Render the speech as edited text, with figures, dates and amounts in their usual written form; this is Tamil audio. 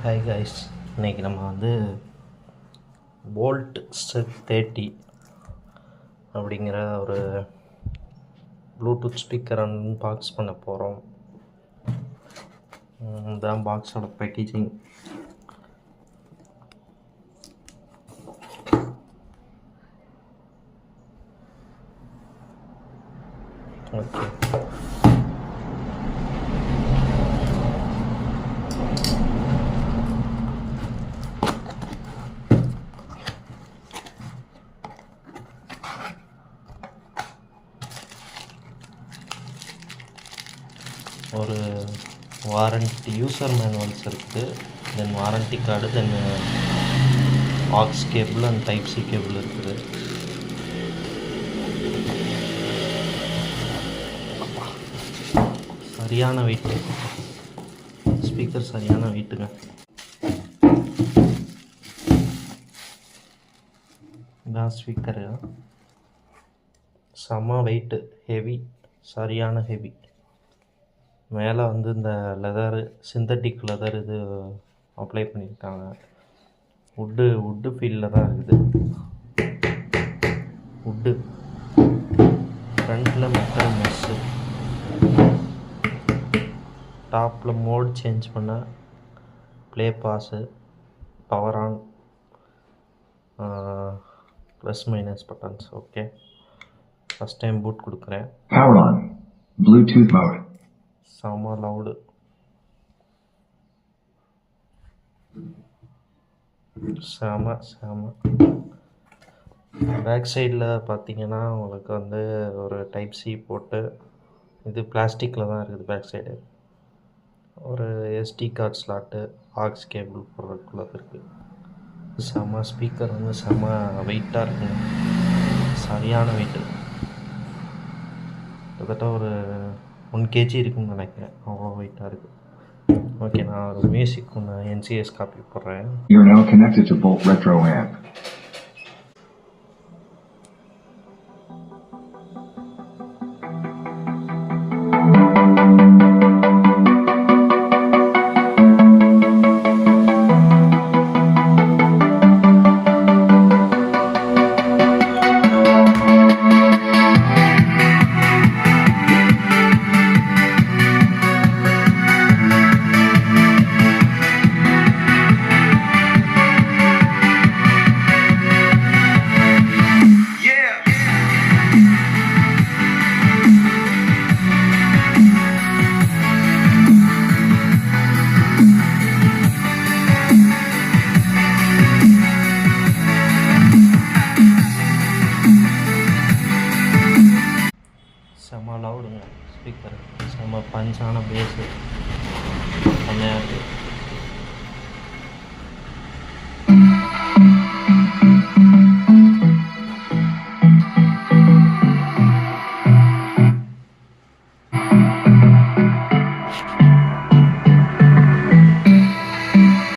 ஹாய் கைஸ், இன்றைக்கி நம்ம வந்து போல்ட் Z30 அப்படிங்கிற ஒரு ப்ளூடூத் ஸ்பீக்கர் அன்பாக்ஸ் பண்ண போகிறோம். இதுதான் பாக்ஸோட பேக்கேஜிங். ஓகே, ஒரு வாரண்டி யூசர் மேனுவல்ஸ் இருக்குது, then warranty card, then aux cable and type C cable இருக்குது. சரியான வெயிட்டு ஸ்பீக்கர், சரியான வெயிட்டுங்க. இதான் ஸ்பீக்கரு, செம்ம வெயிட்டு, ஹெவி, சரியான ஹெவி. மேலே வந்து இந்த லெதரு, சிந்தட்டிக் லெதர் இது அப்ளை பண்ணியிருக்காங்க. வுட்டு ஃபீல்டில் தான் இருக்குது. வுட்டு ஃப்ரண்ட்டில் மெட்டல் மெஸ்ஸு. டாப்பில் மோட் சேஞ்ச் பண்ண play pause, power on, plus minus buttons. Okay, first time boot கொடுக்குறேன். Power on, Bluetooth mode. செம லவுடு, செம. பேக் சைடில் பார்த்தீங்கன்னா உங்களுக்கு வந்து ஒரு டைப் சி போட்டு, இது பிளாஸ்டிக்கில் தான் இருக்குது பேக் சைடு. ஒரு SD card slot, aux cable போடுறதுக்குள்ள இருக்குது. செம ஸ்பீக்கர் வந்து செம வெயிட்டாக இருக்குங்க, சரியான வெயிட்டு. கிட்டத்தட்ட ஒரு 1 kg இருக்குன்னு நினைக்கிறேன், அவ்வளோ வெயிட்டாக இருக்குது. ஓகே, நான் ஒரு மியூசிக் ஒன்று NCS காப்பி போடுறேன். You are now connected to Bolt Retro Amp. செம்ம லவுடுங்க ஸ்பீக்கர், செம்ம பஞ்சான பேஸு, செம்மையாக இருக்குது.